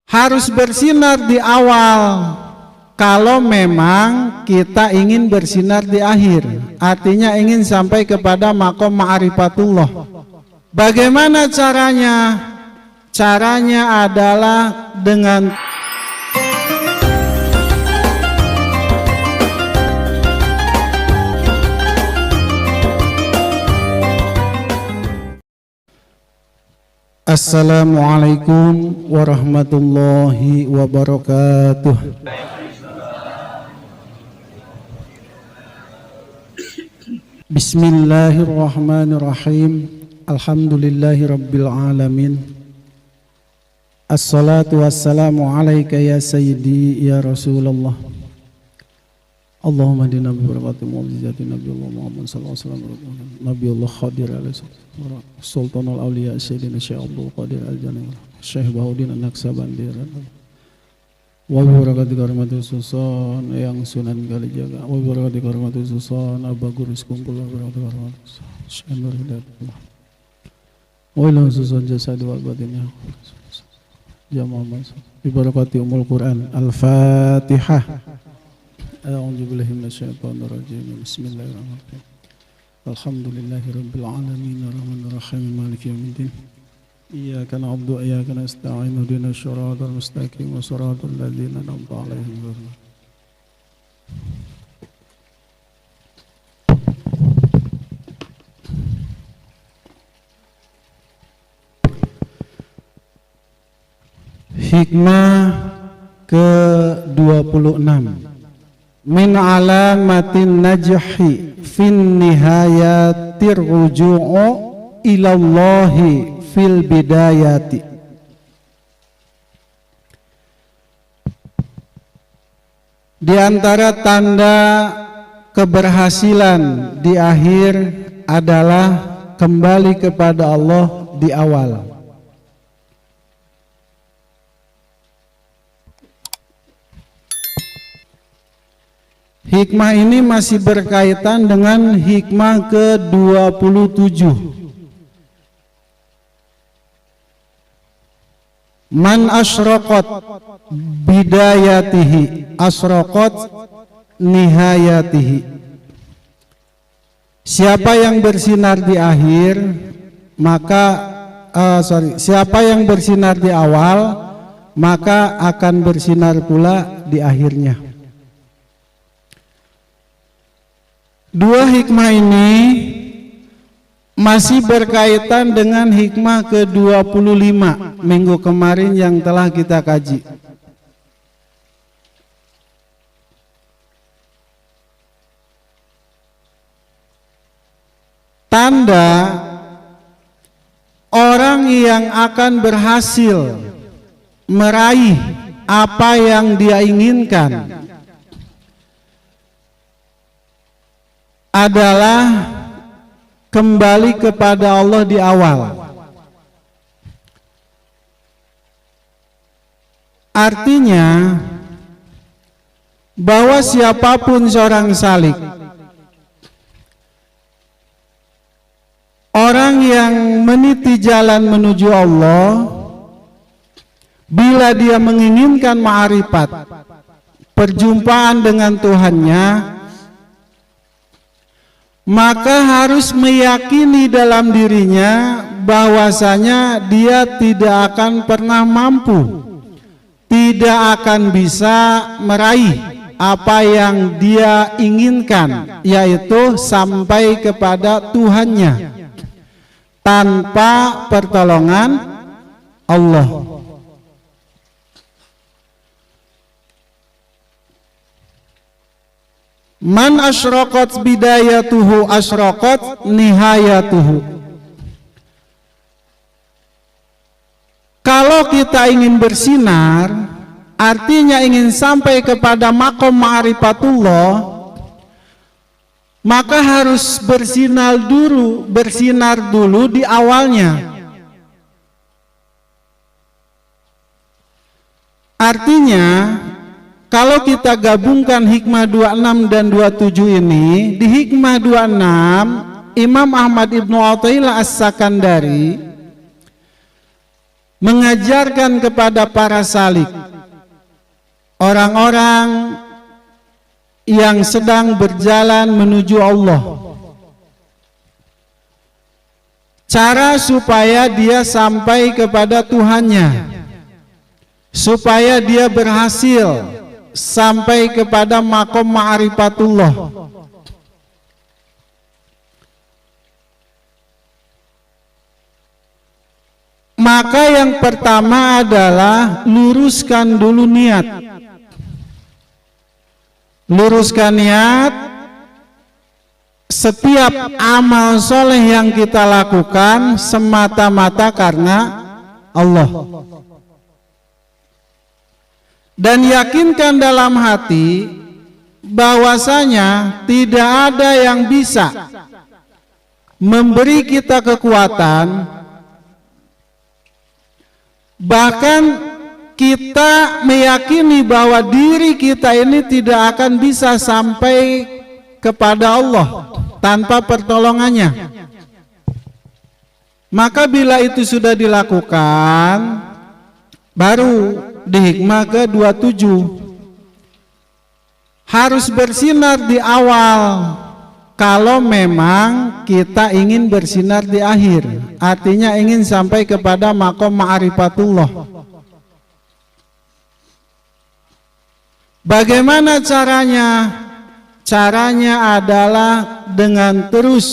harus bersinar di awal kalau memang kita ingin bersinar di akhir, artinya ingin sampai kepada maqam ma'rifatullah. Bagaimana caranya? Caranya adalah dengan Assalamualaikum warahmatullahi wabarakatuh. Bismillahirrahmanirrahim. Alhamdulillahi rabbil alamin. Assalatu wassalamu alaika ya sayyidi ya Rasulullah. Allahumma dina bi barakati mu'jizati Nabiullah Muhammad sallallahu alaihi wasallam. Nabiullah Khadir alaihi Sultanul Auliya Sayyidina Syekh Abdul Qadir Al-Jani Syekh Bahuddin An-Naqsabandi. Wa bi barakati karimati susan yang Sunan Kalijaga. Wa bi barakati karimati susan Aba Guris kumpul wa bi barakati karimati Syekh Nur Hidayatullah. Wa ila susan jasad wal batin ya Muhammad. Bi barakati umul Quran. Al-Fatihah. A'udzu billahi minasyaitonir rajim. Bismillahirrahmanirrahim. Alhamdulillahi rabbil alamin arrahmanir rahim maliki yaumiddin. Iyyaka na'budu wa iyyaka nasta'in ihdinas siratal mustaqim siratal ladzina an'amta 'alaihim ghairil Hikmah ke-26. Min alamatin najhi fin nihayatir ruju'u ilallahi fil bidayati. Di antara tanda keberhasilan di akhir adalah kembali kepada Allah di awal. Hikmah ini masih berkaitan dengan hikmah ke-27. Man asyraqat bidayatihi asyraqat nihayatihi. Siapa yang bersinar di akhir, siapa yang bersinar di awal, maka akan bersinar pula di akhirnya. Dua hikmah ini masih berkaitan dengan hikmah ke-25 minggu kemarin yang telah kita kaji. Tanda orang yang akan berhasil meraih apa yang dia inginkan adalah kembali kepada Allah di awal. Artinya bahwa siapapun seorang salik, orang yang meniti jalan menuju Allah, bila dia menginginkan ma'rifat, perjumpaan dengan Tuhannya, maka harus meyakini dalam dirinya bahwasanya dia tidak akan pernah mampu, tidak akan bisa meraih apa yang dia inginkan, yaitu sampai kepada Tuhannya tanpa pertolongan Allah. Man asyraqat bidayatuhu asyraqat nihayatuhu. Kalau kita ingin bersinar, artinya ingin sampai kepada maqam ma'rifatullah, maka harus bersinar dulu di awalnya. Artinya kalau kita gabungkan hikmah 26 dan 27 ini, di hikmah 26 Imam Ahmad Ibnu Athaillah As-Sakandari mengajarkan kepada para salik, orang-orang yang sedang berjalan menuju Allah, cara supaya dia sampai kepada Tuhannya, supaya dia berhasil sampai kepada maqam ma'rifatullah. Maka yang pertama adalah luruskan dulu niat. Luruskan niat. Setiap amal soleh yang kita lakukan semata-mata karena Allah. Dan yakinkan dalam hati bahwasanya tidak ada yang bisa memberi kita kekuatan. Bahkan kita meyakini bahwa diri kita ini tidak akan bisa sampai kepada Allah tanpa pertolongannya. Maka bila itu sudah dilakukan, baru di hikmah ke-27 harus bersinar di awal. Kalau memang kita ingin bersinar di akhir, artinya ingin sampai kepada maqam ma'rifatullah. Bagaimana caranya? Caranya adalah dengan terus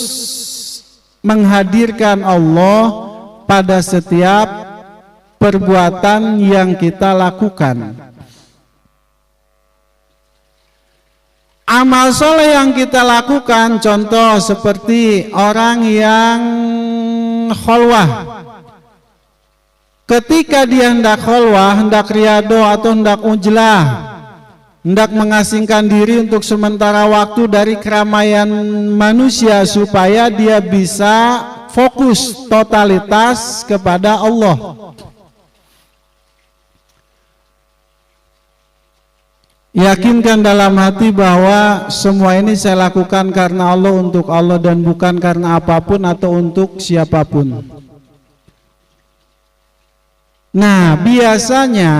menghadirkan Allah pada setiap perbuatan yang kita lakukan. Amal soleh yang kita lakukan, contoh seperti orang yang kholwah. Ketika dia hendak kholwah, hendak riyado atau hendak ujlah, hendak mengasingkan diri untuk sementara waktu dari keramaian manusia supaya dia bisa fokus totalitas kepada Allah. Yakinkan dalam hati bahwa semua ini saya lakukan karena Allah, untuk Allah, dan bukan karena apapun atau untuk siapapun. Nah, biasanya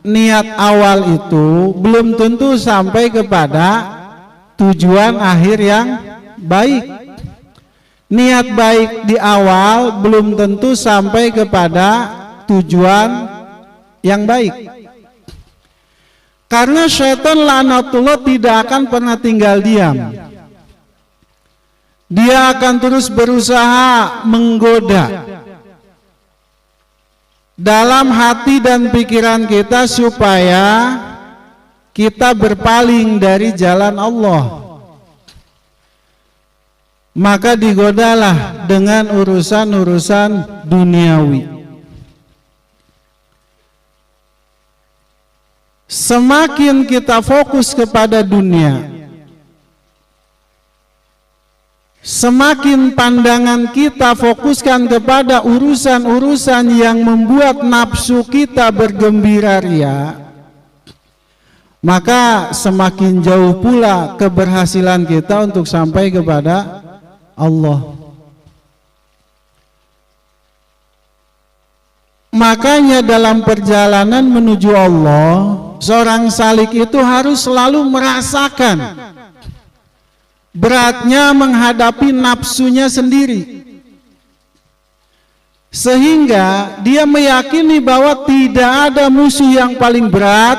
niat awal itu belum tentu sampai kepada tujuan akhir yang baik. Niat baik di awal belum tentu sampai kepada tujuan yang baik. Karena syaitan laknatullah tidak akan pernah tinggal diam. Dia akan terus berusaha menggoda dalam hati dan pikiran kita supaya kita berpaling dari jalan Allah. Maka digodalah dengan urusan-urusan duniawi. Semakin kita fokus kepada dunia, semakin pandangan kita fokuskan kepada urusan-urusan yang membuat nafsu kita bergembira ria, maka semakin jauh pula keberhasilan kita untuk sampai kepada Allah. Makanya dalam perjalanan menuju Allah, seorang salik itu harus selalu merasakan beratnya menghadapi nafsunya sendiri, sehingga dia meyakini bahwa tidak ada musuh yang paling berat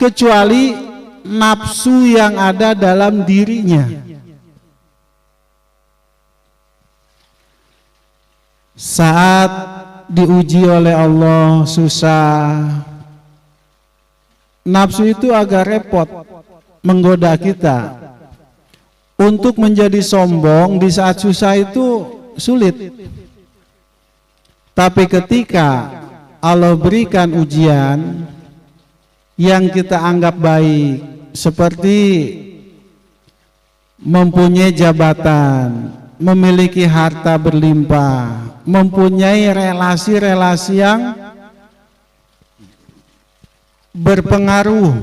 kecuali nafsu yang ada dalam dirinya. Saat diuji oleh Allah susah, nafsu itu agak repot menggoda kita untuk menjadi sombong. Di saat susah itu sulit, tapi ketika Allah berikan ujian yang kita anggap baik, seperti mempunyai jabatan, memiliki harta berlimpah, mempunyai relasi-relasi yang berpengaruh,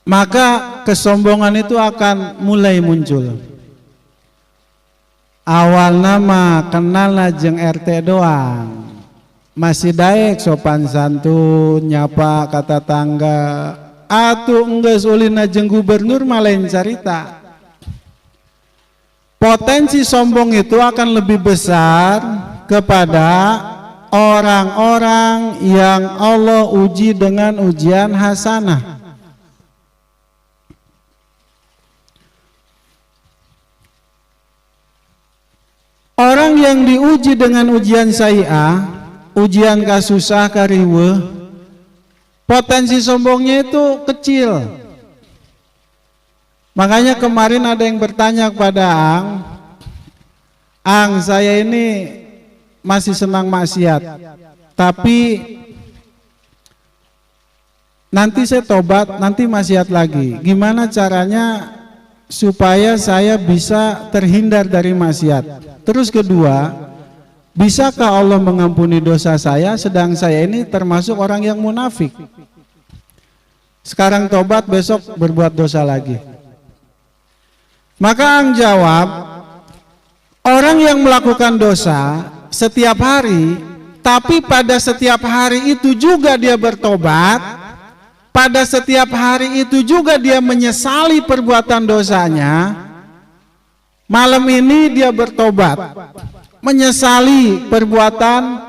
maka kesombongan itu akan mulai muncul. Awal nama kenal lajeng RT doang, masih daek sopan santun, nyapa kata tangga, atuh enggeus ulina jeung gubernur mah lain carita. Potensi sombong itu akan lebih besar kepada orang-orang yang Allah uji dengan ujian hasanah. Orang yang diuji dengan ujian sayyi'ah, ujian kasusah kariweuh, potensi sombongnya itu kecil. Makanya kemarin ada yang bertanya kepada Ang, saya ini masih senang maksiat, tapi nanti saya tobat, nanti maksiat lagi. Gimana caranya supaya saya bisa terhindar dari maksiat? Terus kedua, bisakah Allah mengampuni dosa saya sedang saya ini termasuk orang yang munafik? Sekarang tobat, besok berbuat dosa lagi. Maka Ang jawab, orang yang melakukan dosa setiap hari, tapi pada setiap hari itu juga dia bertobat, pada setiap hari itu juga dia menyesali perbuatan dosanya. Malam ini dia bertobat, menyesali perbuatan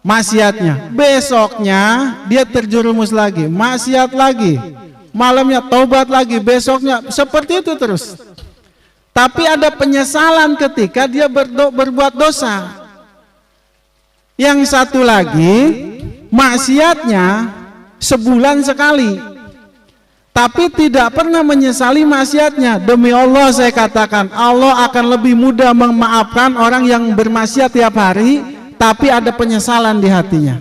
maksiatnya, besoknya dia terjerumus lagi, maksiat lagi, malamnya tobat lagi, besoknya seperti itu terus. Tapi ada penyesalan ketika dia berbuat dosa. Yang satu lagi, maksiatnya sebulan sekali, tapi tidak pernah menyesali maksiatnya. Demi Allah saya katakan, Allah akan lebih mudah memaafkan orang yang bermaksiat tiap hari, tapi ada penyesalan di hatinya,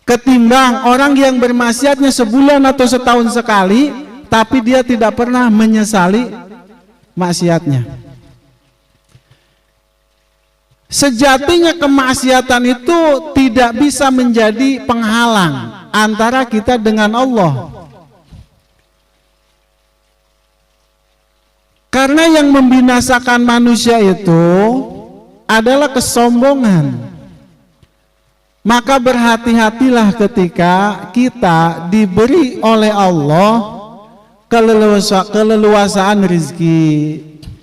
ketimbang orang yang bermaksiatnya sebulan atau setahun sekali, tapi dia tidak pernah menyesali maksiatnya. Sejatinya kemaksiatan itu tidak bisa menjadi penghalang antara kita dengan Allah, karena yang membinasakan manusia itu adalah kesombongan. Maka berhati-hatilah ketika kita diberi oleh Allah keleluasaan rezeki,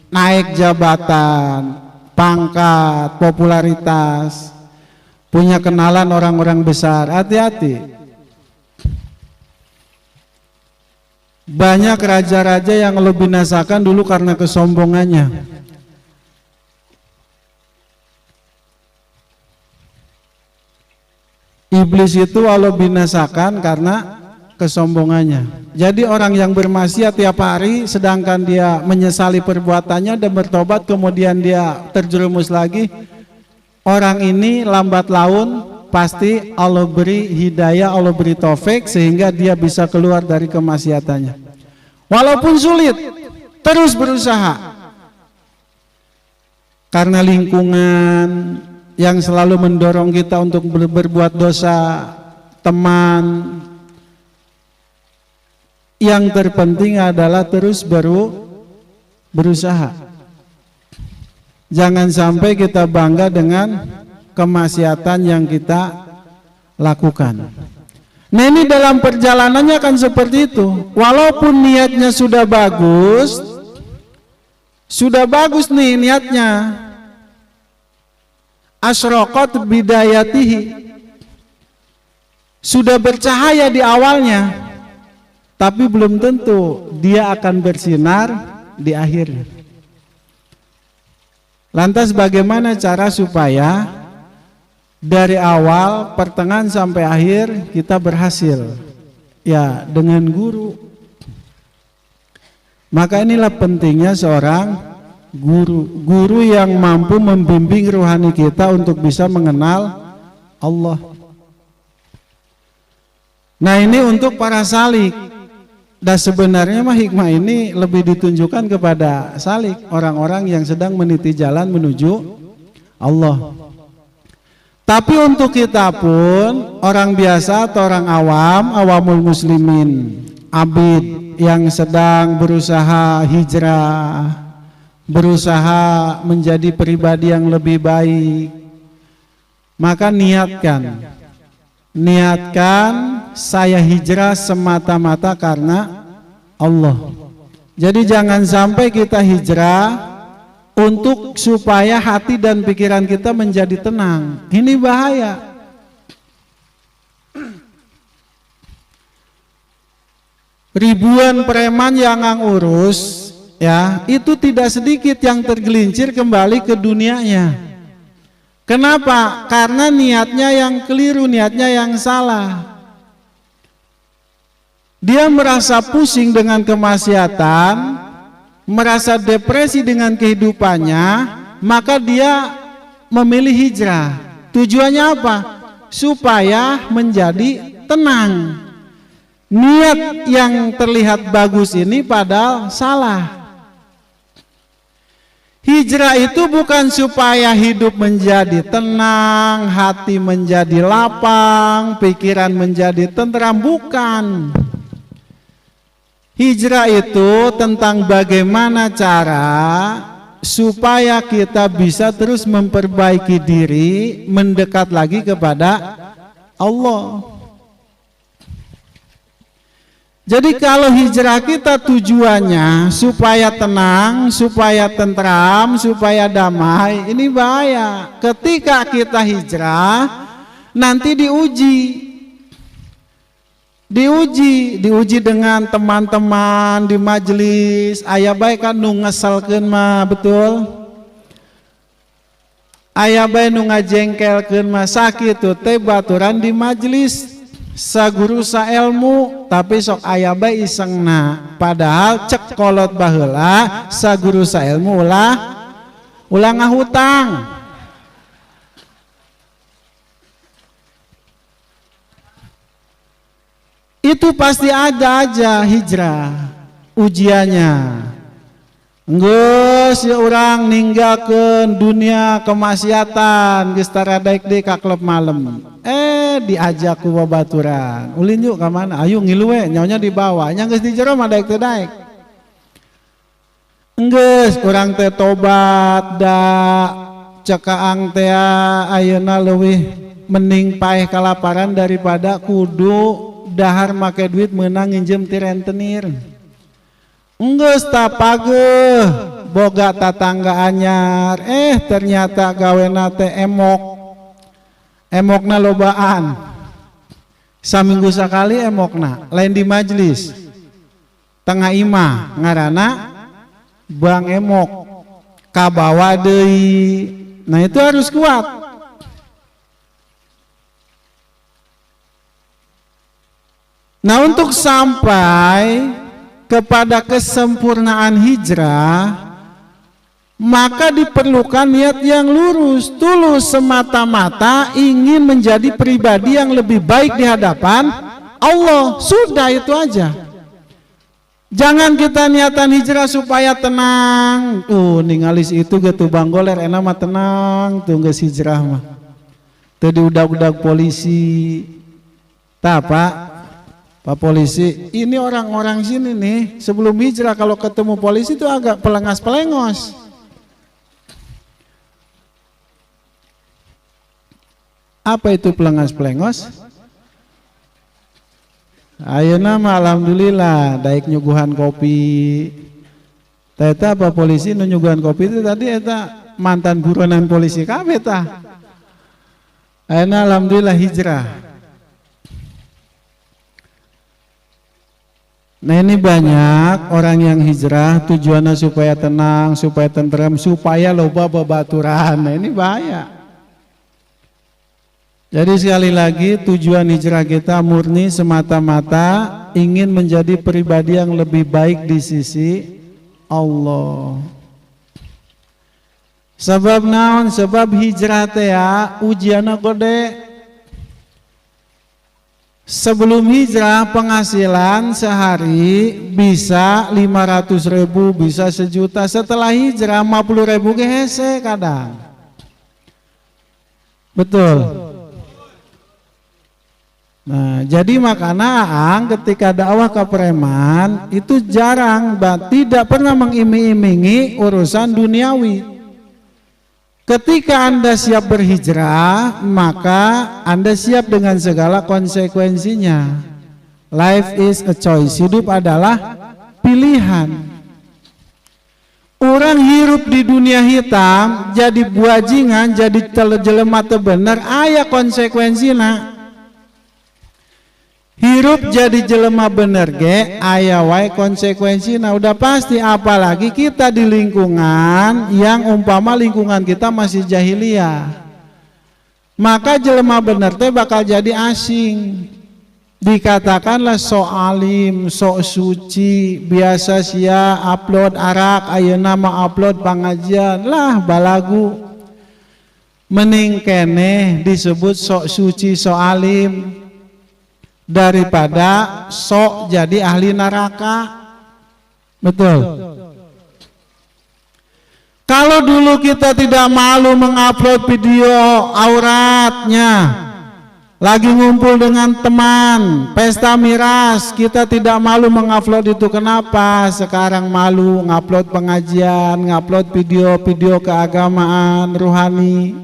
naik jabatan, pangkat, popularitas, punya kenalan orang-orang besar. Hati-hati. Banyak raja-raja yang Allah binasakan dulu karena kesombongannya. Iblis itu Allah binasakan karena kesombongannya. Jadi orang yang bermaksiat tiap hari sedangkan dia menyesali perbuatannya dan bertobat, kemudian dia terjerumus lagi, orang ini lambat laun pasti Allah beri hidayah, Allah beri taufik sehingga dia bisa keluar dari kemaksiatannya. Walaupun sulit, terus berusaha. Karena lingkungan yang selalu mendorong kita untuk berbuat dosa, teman. Yang terpenting adalah terus berusaha. Jangan sampai kita bangga dengan kemaksiatan yang kita lakukan. Nah, ini dalam perjalanannya kan seperti itu. Walaupun niatnya sudah bagus nih niatnya, asyraqat bidayatihi, sudah bercahaya di awalnya, tapi belum tentu dia akan bersinar di akhirnya. Lantas bagaimana cara supaya dari awal, pertengahan sampai akhir kita berhasil? Ya, dengan guru. Maka inilah pentingnya seorang guru yang mampu membimbing rohani kita untuk bisa mengenal Allah. Nah, ini untuk para salik. Dan sebenarnya mah hikmah ini lebih ditunjukkan kepada salik, orang-orang yang sedang meniti jalan menuju Allah. Tapi untuk kita pun, orang biasa atau orang awam, awamul muslimin, abid yang sedang berusaha hijrah, berusaha menjadi pribadi yang lebih baik, Maka niatkan saya hijrah semata-mata karena Allah. Jadi jangan sampai kita hijrah untuk supaya hati dan pikiran kita menjadi tenang. Ini bahaya. Ribuan preman yang ngurus, ya, itu tidak sedikit yang tergelincir kembali ke dunianya. Kenapa? Karena niatnya yang keliru, niatnya yang salah. Dia merasa pusing dengan kemaksiatan, merasa depresi dengan kehidupannya, maka dia memilih hijrah. Tujuannya apa? Supaya menjadi tenang. Niat yang terlihat bagus ini padahal salah. Hijrah itu bukan supaya hidup menjadi tenang, hati menjadi lapang, pikiran menjadi tenteram, bukan. Hijrah itu tentang bagaimana cara supaya kita bisa terus memperbaiki diri, mendekat lagi kepada Allah. Jadi kalau hijrah kita tujuannya supaya tenang, supaya tentram, supaya damai, ini bahaya. Ketika kita hijrah, nanti diuji dengan teman-teman di majelis. Aya baik kan nu ngeselkeun mah, betul? Aya bae nu ngajengkelkeun mah, sakitu teh baturan di majelis. Saguru saelmu tapi sok aya bae isengna, padahal cek kolot baheula saguru saelmu ulah ngahutang. Itu pasti ada aja hijrah ujiannya. Geus ya urang ninggalkeun dunia kemaksiatan geus taradaek deui ka klub malam. Diajak ku babaturan. Ulin yuk ka mana? Ayo ngilu we, nyaonya dibawa. Nya geus di jero mah daek teu daek. Geus urang teh tobat da cekaang teh ayeuna leuwih mending paeh kalaparan daripada kudu dahar make duit meunang nginjem ti rentenir. Enggeus tapageuh boga tatangga anyar, ternyata gawena teh emokna lobaan. Saminggu sakali emokna, lain di majelis. Tengah imah ngaranna Bang Emok. Kabawa deui. Nah itu harus kuat. Nah untuk sampai kepada kesempurnaan hijrah, maka diperlukan niat yang lurus, tulus, semata-mata ingin menjadi pribadi yang lebih baik di hadapan Allah. Sudah itu aja. Jangan kita niatan hijrah supaya tenang. Ningalis itu gitu Bang Goler, enak mah tenang, tuh geus hijrah mah. Teu diudag-udag polisi. Tak Pak polisi, ini orang-orang sini nih sebelum hijrah kalau ketemu polisi itu agak pelengas-pelengos. Apa itu pelengas-pelengos? Ayeuna mah alhamdulillah daek nyuguhan kopi. Eta Pak polisi nu nyuguhan kopi itu tadi eta mantan buronan polisi kabeh tah. Ayeuna alhamdulillah hijrah. Nah ini banyak orang yang hijrah tujuannya supaya tenang, supaya tenteram, supaya loba babaturan. Nah ini bahaya. Jadi sekali lagi tujuan hijrah kita murni semata-mata ingin menjadi pribadi yang lebih baik di sisi Allah. Sebab naon? Sebab hijrah teh ya ujianna gede. Sebelum hijrah penghasilan sehari bisa 500.000, bisa 1 juta. Setelah hijrah 50.000 ge hese kadang. Betul. Nah, jadi makanya Aang ketika dakwah ke preman itu jarang, tidak pernah mengiming-imingi urusan duniawi. Ketika Anda siap berhijrah, maka Anda siap dengan segala konsekuensinya. Life is a choice. Hidup adalah pilihan. Orang hirup di dunia hitam, jadi buajingan, jadi jelema teu bener, aya konsekuensina. Hirup jadi jelema bener ge aya wae konsekuensina, udah pasti. Apalagi kita di lingkungan yang umpama lingkungan kita masih jahiliyah, maka jelema bener teh bakal jadi asing. Dikatakanlah sok alim, sok suci, biasa sia upload arak, ayeuna mah upload pengajian lah balagu. Mending keneh disebut sok suci, sok alim daripada sok jadi ahli neraka. Betul. Kalau dulu kita tidak malu mengupload video auratnya, lagi ngumpul dengan teman, pesta miras, kita tidak malu mengupload itu. Kenapa sekarang malu ngupload pengajian, ngupload video-video keagamaan, rohani?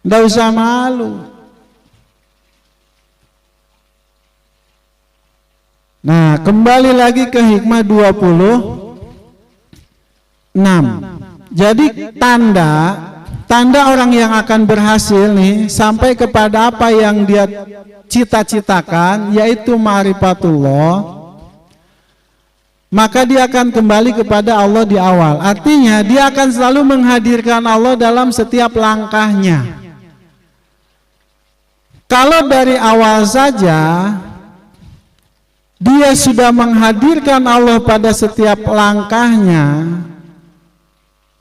Nggak usah malu. Nah, kembali lagi ke hikmah 26. Jadi tanda orang yang akan berhasil nih sampai kepada apa yang dia cita-citakan, yaitu ma'rifatullah, maka dia akan kembali kepada Allah di awal. Artinya dia akan selalu menghadirkan Allah dalam setiap langkahnya. Kalau dari awal saja dia sudah menghadirkan Allah pada setiap langkahnya,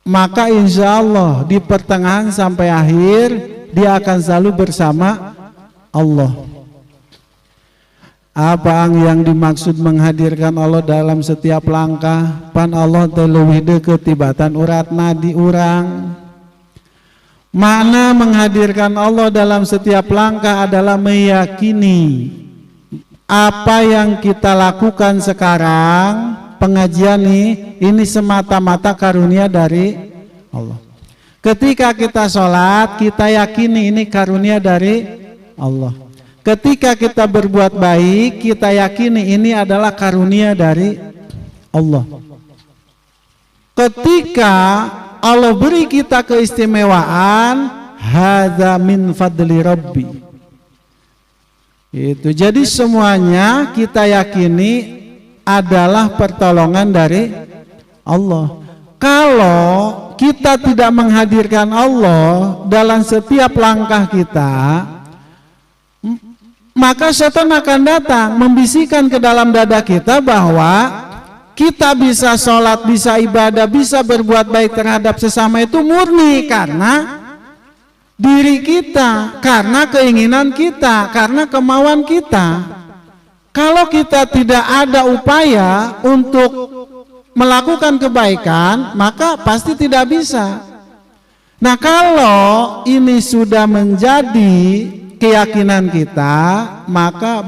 maka insya Allah di pertengahan sampai akhir dia akan selalu bersama Allah. Apa yang dimaksud menghadirkan Allah dalam setiap langkah? Pan Allah terlebih deket tibatan urat nadi urang. Makna menghadirkan Allah dalam setiap langkah adalah meyakini apa yang kita lakukan sekarang, pengajian ini semata-mata karunia dari Allah. Ketika kita sholat, kita yakini ini karunia dari Allah. Ketika kita berbuat baik, kita yakini ini adalah karunia dari Allah. Ketika Allah beri kita keistimewaan, hadza min fadli rabbi. Itu jadi semuanya kita yakini adalah pertolongan dari Allah. Kalau kita tidak menghadirkan Allah dalam setiap langkah kita, maka setan akan datang membisikkan ke dalam dada kita bahwa kita bisa sholat, bisa ibadah, bisa berbuat baik terhadap sesama itu murni karena diri kita, karena keinginan kita, karena kemauan kita. Kalau kita tidak ada upaya untuk melakukan kebaikan, maka pasti tidak bisa. Nah, kalau ini sudah menjadi keyakinan kita, maka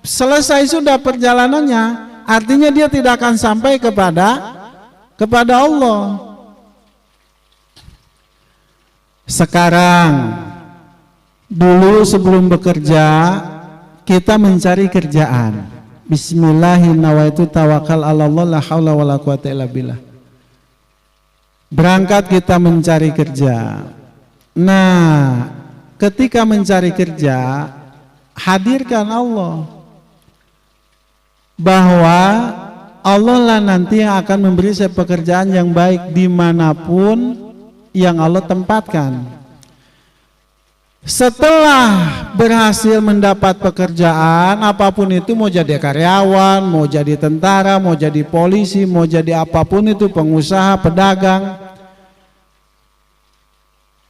selesai sudah perjalanannya. Artinya dia tidak akan sampai kepada Allah. Sekarang, dulu sebelum bekerja, kita mencari kerjaan. Bismillahirrahmanirrahim, tawakal ala Allah, la haula wala quwata illa billah. Berangkat kita mencari kerja. Nah, ketika mencari kerja, hadirkan Allah, bahwa Allah lah nanti yang akan memberi saya pekerjaan yang baik dimanapun yang Allah tempatkan. Setelah berhasil mendapat pekerjaan, apapun itu, mau jadi karyawan, mau jadi tentara, mau jadi polisi, mau jadi apapun itu, pengusaha, pedagang,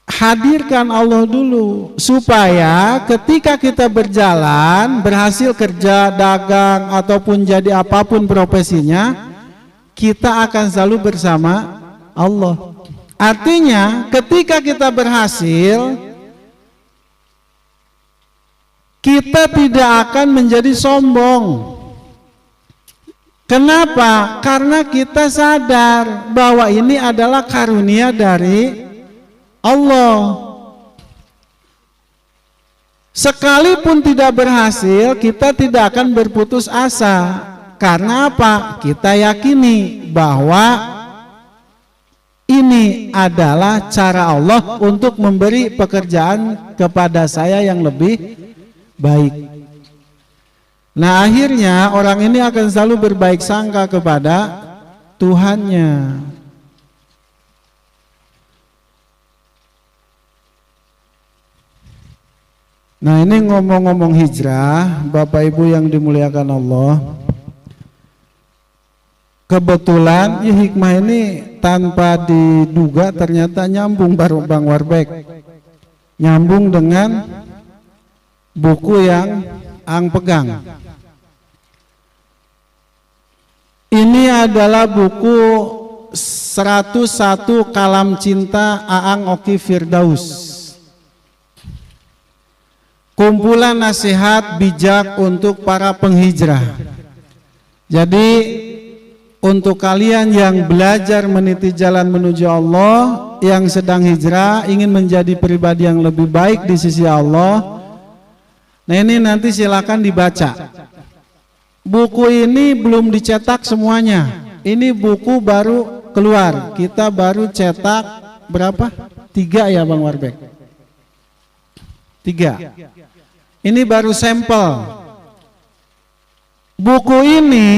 hadirkan Allah dulu, supaya ketika kita berjalan, berhasil kerja, dagang, ataupun jadi apapun profesinya, kita akan selalu bersama Allah. Artinya ketika kita berhasil, kita tidak akan menjadi sombong. Kenapa? Karena kita sadar bahwa ini adalah karunia dari Allah. Sekalipun tidak berhasil, kita tidak akan berputus asa. Karena apa? Kita yakini bahwa ini adalah cara Allah untuk memberi pekerjaan kepada saya yang lebih baik. Nah, akhirnya orang ini akan selalu berbaik sangka kepada Tuhannya. Nah, ini ngomong-ngomong hijrah, Bapak Ibu yang dimuliakan Allah. Kebetulan ya, hikmah ini tanpa diduga ternyata nyambung Bang Warbek. Nyambung dengan buku yang Ang pegang. Ini adalah buku 101 Kalam Cinta Aang Oki Firdaus. Kumpulan nasihat bijak untuk para penghijrah. Jadi untuk kalian yang belajar meniti jalan menuju Allah, yang sedang hijrah, ingin menjadi pribadi yang lebih baik di sisi Allah, nah ini nanti silakan dibaca. Buku ini belum dicetak semuanya. Ini buku baru keluar. Kita baru cetak berapa? 3 ya Bang Warbek? 3. Ini baru sampel. Buku ini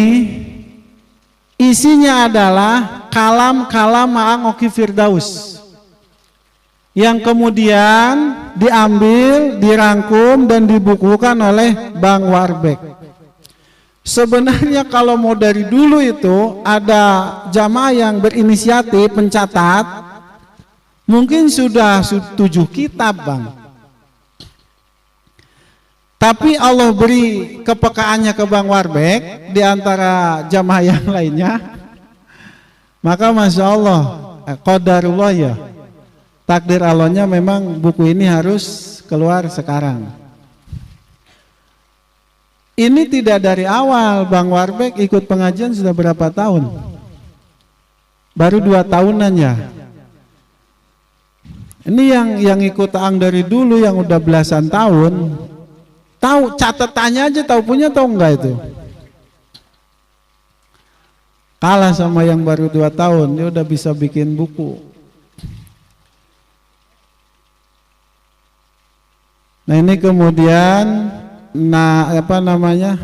isinya adalah kalam-kalam Aang Oki Firdaus yang kemudian diambil, dirangkum dan dibukukan oleh Bang Warbek. Sebenarnya kalau mau dari dulu itu ada jamaah yang berinisiatif mencatat, mungkin sudah 7 kitab Bang. Tapi Allah beri kepekaannya ke Bang Warbek di antara jamaah yang lainnya. Maka Masya Allah, qadarullah ya, takdir Allahnya memang buku ini harus keluar sekarang. Ini tidak dari awal. Bang Warbek ikut pengajian sudah berapa tahun? Baru 2 tahunan ya. Ini yang ikut Aang dari dulu yang udah belasan tahun. Tahu catatannya aja, tahu punya tahu enggak itu? Kalah sama yang baru 2 tahun, dia udah bisa bikin buku. Nah ini kemudian, apa namanya?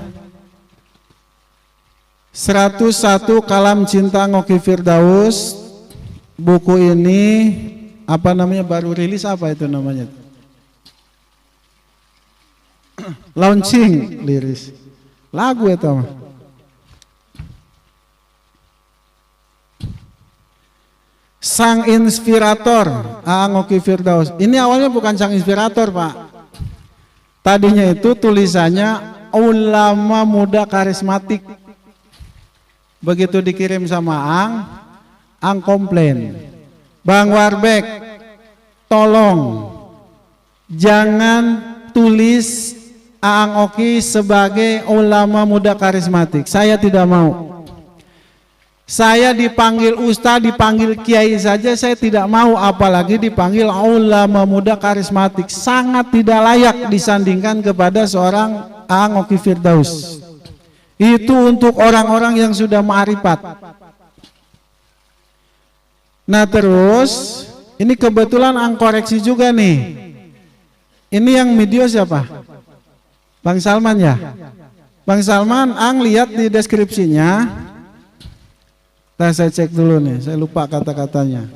101 Kalam Cinta Ngoki Firdaus. Buku ini apa namanya, baru rilis, apa itu namanya? Launching liris. Lagu itu mah. Sang inspirator Aang Oki Firdaus. Ini awalnya bukan sang inspirator, Pak. Tadinya itu tulisannya ulama muda karismatik. Begitu dikirim sama Aang komplain. Bang Warbek, tolong jangan tulis Aang Oki sebagai ulama muda karismatik. Saya tidak mau. Saya dipanggil ustaz, dipanggil kiai saja saya tidak mau, apalagi dipanggil ulama muda karismatik. Sangat tidak layak disandingkan kepada seorang Aang Oki Firdaus. Itu untuk orang-orang yang sudah ma'rifat. Nah terus, ini kebetulan Aang koreksi juga nih. Ini yang video siapa? Bang Salman ya? Bang Salman, Aang lihat di deskripsinya. Saya cek dulu nih, saya lupa kata-katanya.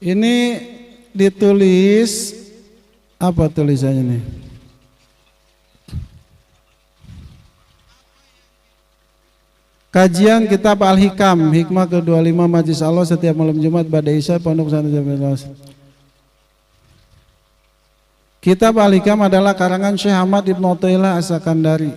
Ini ditulis apa tulisannya nih? Kajian Kitab Al-Hikam, Hikmah ke-25 Majlis Allah setiap malam Jumat pada Isya Pondok Pesantren Jamiah. Kitab Al-Hikam adalah karangan Syekh Ahmad Ibn Athaillah As-Sakandari.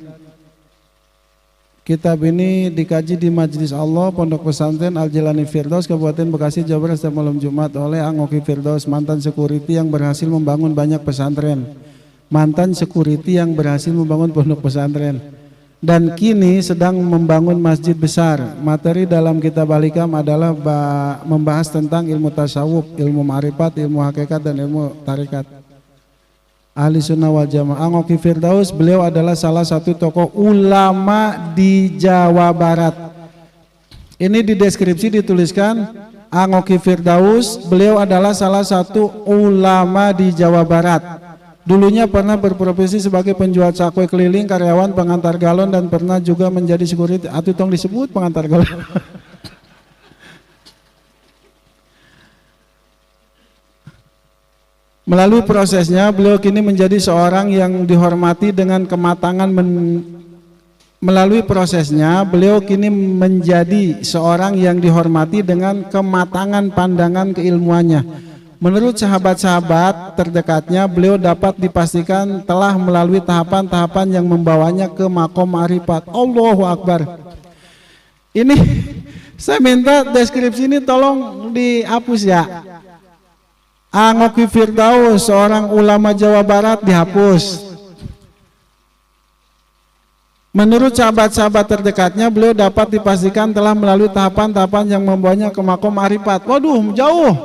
Kitab ini dikaji di Majelis Allah Pondok Pesantren Al-Jilani Firdaus Kabupaten Bekasi Jawa Barat setiap malam Jumat oleh Ang-Oki Firdaus, mantan security yang berhasil membangun banyak pesantren. Mantan security yang berhasil membangun pondok pesantren dan kini sedang membangun masjid besar. Materi dalam kitab Al-Hikam adalah membahas tentang ilmu tasawuf, ilmu ma'rifat, ilmu hakikat dan ilmu tarikat. Ahli Sunnah wal Jamaah. Ang-Oki Firdaus, beliau adalah salah satu tokoh ulama di Jawa Barat. Ini di deskripsi dituliskan Ang-Oki Firdaus, beliau adalah salah satu ulama di Jawa Barat. Dulunya pernah berprofesi sebagai penjual cakwe keliling, karyawan, pengantar galon, dan pernah juga menjadi security. Atuh tong disebut pengantar galon. Melalui prosesnya, beliau kini menjadi seorang yang dihormati dengan kematangan. Melalui prosesnya, beliau kini menjadi seorang yang dihormati dengan kematangan pandangan keilmuannya. Menurut sahabat-sahabat terdekatnya, beliau dapat dipastikan telah melalui tahapan-tahapan yang membawanya ke makom ma'rifat. Allahu Akbar. Ini saya minta deskripsi ini tolong dihapus ya. Ang-Oki Firdaus, seorang ulama Jawa Barat, dihapus. Menurut sahabat-sahabat terdekatnya, beliau dapat dipastikan telah melalui tahapan-tahapan yang membawanya ke makom ma'rifat. Waduh, jauh.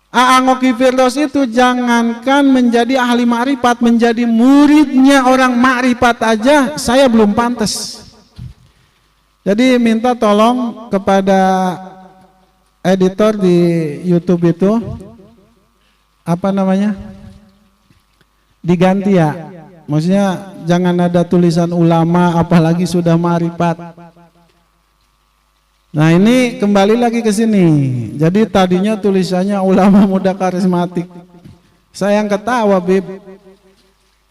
Ang-Oki Firdaus itu jangankan menjadi ahli ma'rifat, menjadi muridnya orang ma'rifat aja saya belum pantas. Jadi minta tolong kepada editor di YouTube itu, apa namanya, diganti ya, maksudnya jangan ada tulisan ulama apalagi sudah ma'rifat. Nah ini kembali lagi ke sini. Jadi tadinya tulisannya ulama muda karismatik, saya yang ketawa Bib.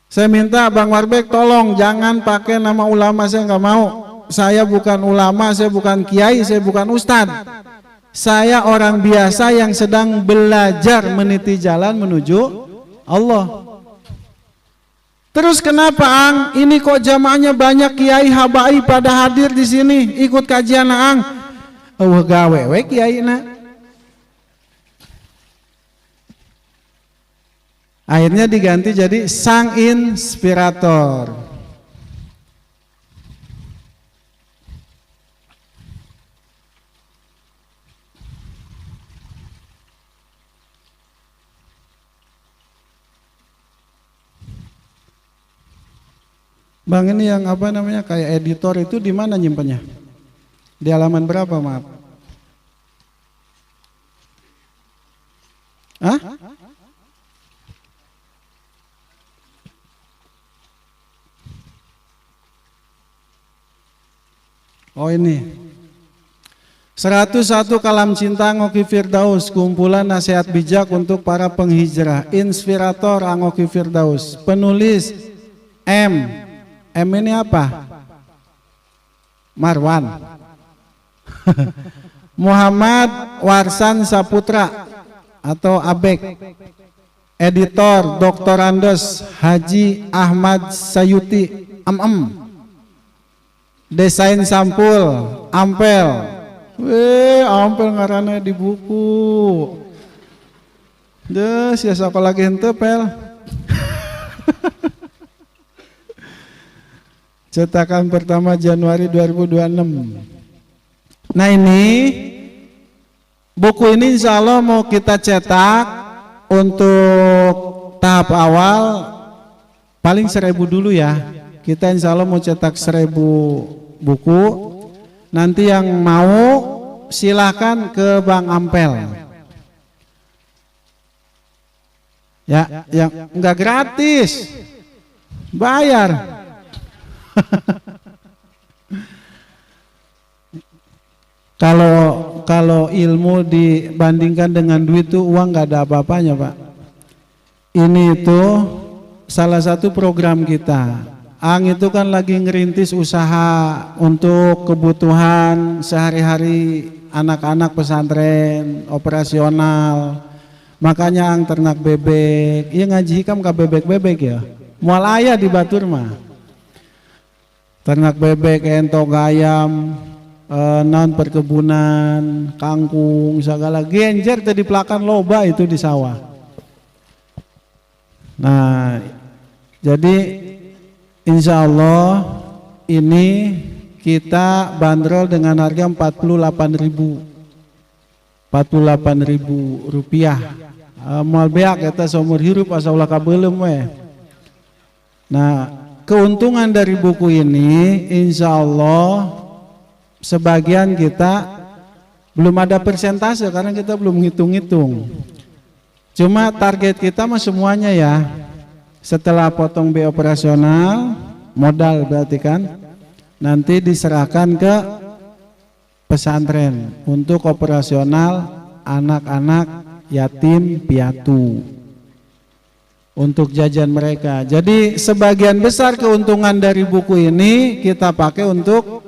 Saya minta Bang Warbek tolong jangan pakai nama ulama, saya nggak mau. Saya bukan ulama, saya bukan kiai, saya bukan ustadz. Saya orang biasa yang sedang belajar meniti jalan menuju Allah. Terus kenapa Ang? Ini kok jamaahnya banyak kiai habai pada hadir di sini ikut kajian Ang? Gawe we kiai na. Akhirnya diganti jadi sang inspirator. Bang, ini yang apa namanya kayak editor itu di mana nyimpannya? Di halaman berapa, maaf? Hah? Oh ini 101 kalam cinta Ang-Oki Firdaus, kumpulan nasihat bijak untuk para penghijrah. Inspirator Ang-Oki Firdaus. Penulis M ini apa? Marwan. Muhammad Warsan Saputra atau Abek. Editor Dr. Andes Haji Ahmad Sayuti Desain sampul Ampel. Ampel ngaranna di buku. Deh, sia sakola lagi henteu pel. Cetakan pertama Januari 2026. Nah ini buku ini insya Allah mau kita cetak untuk tahap awal paling 1000 dulu ya. Kita insya Allah mau cetak 1000 buku. Nanti yang mau silahkan ke Bang Ampel. Ya, yang enggak gratis, bayar. Kalau ilmu dibandingkan dengan duit itu uang nggak ada apa-apanya Pak. Ini itu salah satu program kita. Ang itu kan lagi ngerintis usaha untuk kebutuhan sehari-hari anak-anak pesantren operasional. Makanya Ang ternak bebek. Iya ngaji hikam ke bebek-bebek ya. Mual aya di Batur mah. ternak bebek, entok, ayam, non perkebunan, kangkung, segala genjer tadi pelakan loba itu di sawah. Nah, jadi insya Allah ini kita bandrol dengan harga 48.000 rupiah. Moal beak kita seumur hidup asal ulah kabelum we. Nah, keuntungan dari buku ini insya Allah sebagian kita belum ada persentase karena kita belum ngitung-ngitung. Cuma target kita mah semuanya ya. Setelah potong biaya operasional, modal berarti kan, nanti diserahkan ke pesantren untuk operasional anak-anak yatim piatu. Untuk jajan mereka. Jadi sebagian besar keuntungan dari buku ini kita pakai untuk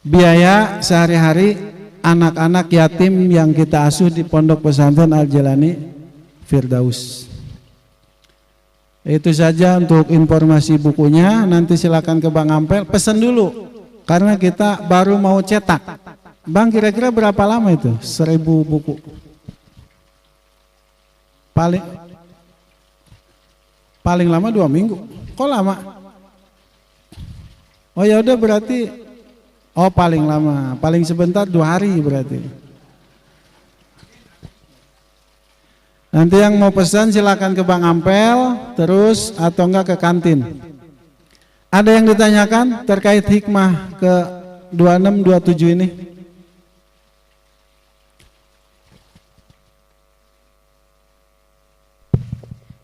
biaya sehari-hari anak-anak yatim yang kita asuh di Pondok Pesantren Al-Jalani Firdaus. Itu saja untuk informasi bukunya. Nanti silakan ke Bang Ampel, pesan dulu karena kita baru mau cetak. Bang, kira-kira berapa lama itu? 1000 buku. Paling lama 2 minggu. Kok lama? Oh ya udah berarti paling lama, paling sebentar 2 hari berarti. Nanti yang mau pesan silakan ke Bang Ampel terus atau enggak ke kantin. Ada yang ditanyakan terkait hikmah ke 2627 ini?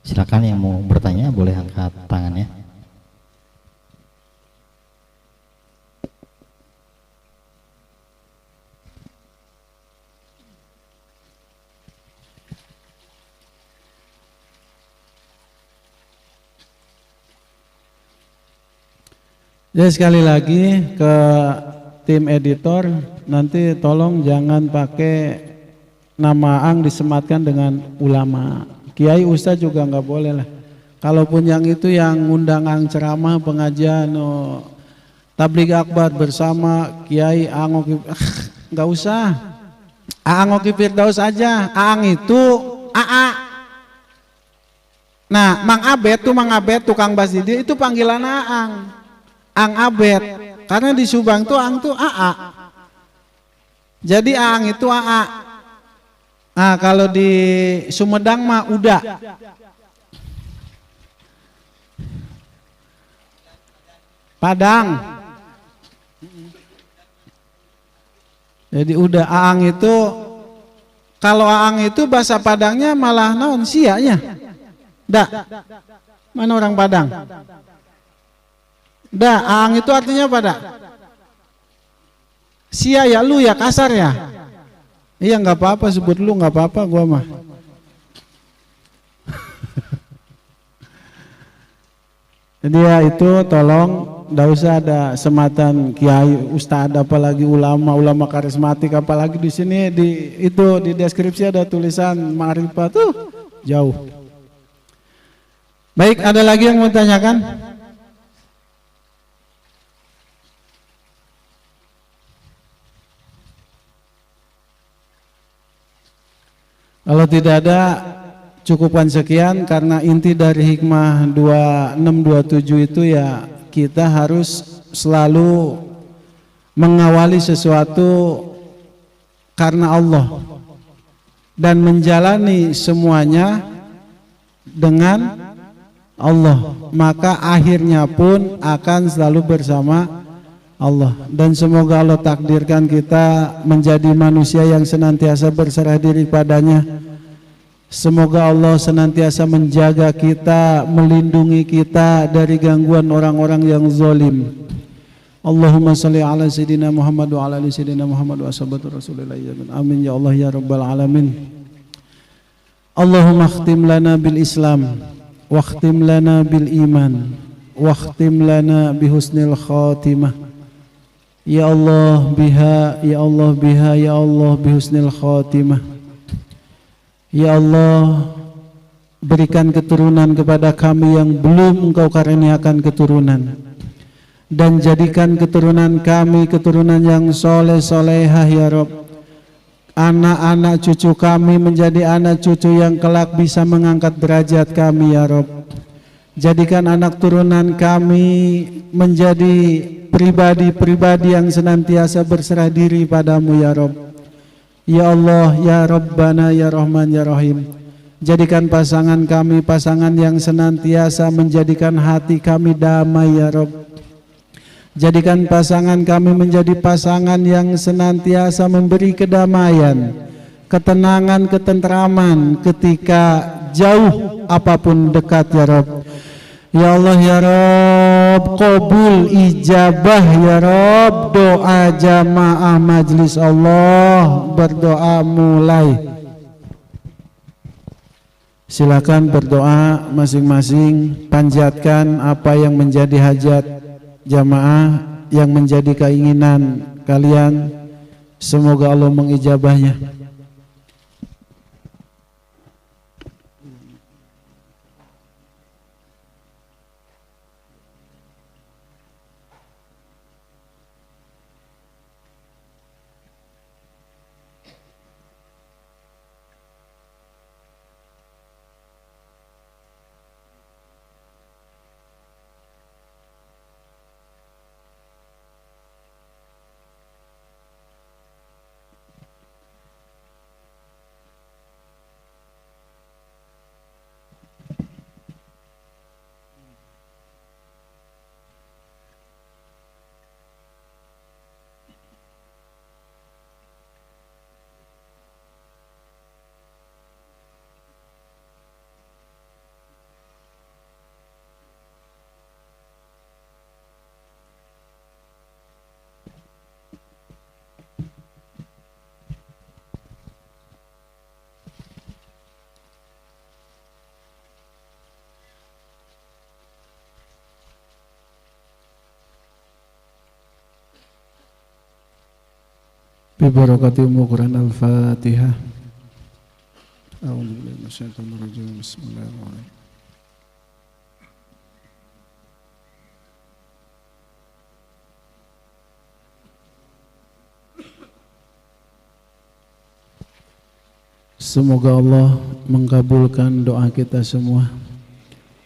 Silakan yang mau bertanya boleh angkat tangannya. Jadi sekali lagi ke tim editor, nanti tolong jangan pakai nama Ang disematkan dengan ulama. Kiai Ustadz juga nggak boleh lah. Kalaupun yang itu yang ngundang Ang ceramah pengajian tabligh akbar bersama Kiai Ang Oki, nggak usah. Ang Oki Firdaus aja. Ang itu AA. Nah, Mang Abed tukang basidi itu panggilan Ang. Ang Abed. Karena di Subang tuh Ang tuh AA. Jadi Ang itu AA. Nah, kalau di Sumedang mah udah. Padang. Jadi udah Aang itu, kalau Aang itu bahasa Padangnya malah naon sianya. Da. Mana orang Padang? Da, Aang itu artinya apa da? Sia ya lu ya kasar ya. Iya nggak apa-apa sebut lu nggak apa-apa gua mah. Jadi ya itu tolong nggak usah ada sematan kiai ustadz apalagi ulama karismatik apalagi di sini di deskripsi ada tulisan ma'rifat tuh jauh. Baik, ada lagi yang mau tanyakan? Kalau tidak ada, cukupan sekian karena inti dari hikmah 2627 itu ya kita harus selalu mengawali sesuatu karena Allah dan menjalani semuanya dengan Allah, maka akhirnya pun akan selalu bersama Allah. Dan semoga Allah takdirkan kita menjadi manusia yang senantiasa berserah diri padanya. Semoga Allah senantiasa menjaga kita, melindungi kita dari gangguan orang-orang yang zalim. Allahumma salli ala sayyidina Muhammad wa ala ali sayyidina Muhammad wa ashabatu Rasulillah. Amin ya Allah ya rabbal alamin. Allahumma khtim lana bil Islam wa khtim lana bil iman wa khtim lana bi husnil khatimah. Ya Allah biha, ya Allah biha, ya Allah bihusnil khatimah. Ya Allah, berikan keturunan kepada kami yang belum Engkau karuniakan keturunan. dan jadikan keturunan kami keturunan yang soleh solehah ya Rob. Anak-anak cucu kami menjadi anak cucu yang kelak bisa mengangkat derajat kami ya Rob. Jadikan anak turunan kami menjadi pribadi-pribadi yang senantiasa berserah diri padamu ya Rob. Ya Allah, ya Rabbana, ya Rahman, ya Rahim. Jadikan pasangan kami pasangan yang senantiasa menjadikan hati kami damai ya Rob. Jadikan pasangan kami menjadi pasangan yang senantiasa memberi kedamaian, ketenangan, ketentraman ketika jauh apapun dekat ya Rob. Ya Allah ya Rob, qabul ijabah ya Rob doa jamaah majlis Allah. Berdoa mulai. Silakan berdoa masing-masing, panjatkan apa yang menjadi hajat jamaah, yang menjadi keinginan kalian. Semoga Allah mengijabahnya. Bibarakati Quran Al-Fatihah. A'udzubillahi minasyaitonir rajim. Bismillahirrahmanirrahim. Semoga Allah mengabulkan doa kita semua.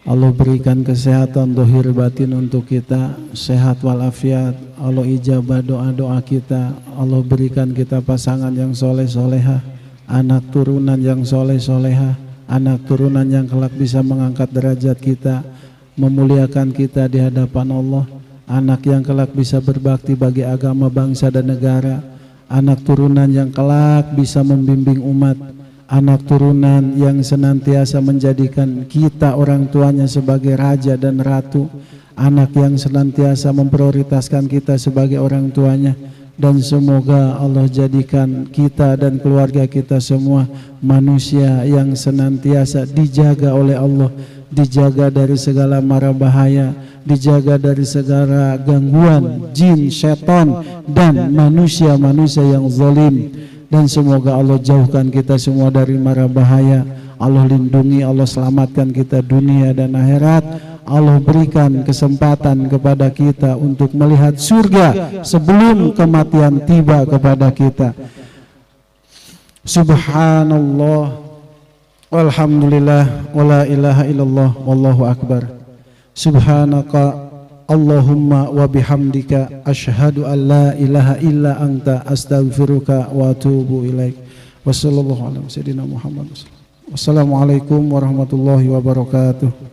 Allah berikan kesehatan dohir batin untuk kita, sehat walafiat. Allah ijabah doa-doa kita. Allah berikan kita pasangan yang soleh soleha, anak turunan yang soleh soleha, anak turunan yang kelak bisa mengangkat derajat kita, memuliakan kita di hadapan Allah, anak yang kelak bisa berbakti bagi agama, bangsa dan negara, anak turunan yang kelak bisa membimbing umat, anak turunan yang senantiasa menjadikan kita orang tuanya sebagai raja dan ratu, anak yang senantiasa memprioritaskan kita sebagai orang tuanya. Dan semoga Allah jadikan kita dan keluarga kita semua manusia yang senantiasa dijaga oleh Allah, dijaga dari segala mara bahaya, dijaga dari segala gangguan jin, setan dan manusia-manusia yang zalim. Dan semoga Allah jauhkan kita semua dari mara bahaya. Allah lindungi, Allah selamatkan kita dunia dan akhirat. Allah berikan kesempatan kepada kita untuk melihat surga sebelum kematian tiba kepada kita. Subhanallah, walhamdulillah, wala ilaha illallah, wallahu akbar. Subhanaka Allahumma wa bihamdika asyhadu an la ilaha illa anta astaghfiruka wa atubu ilaik. Wassallallahu ala sayyidina Muhammad. Wassalamualaikum warahmatullahi wabarakatuh.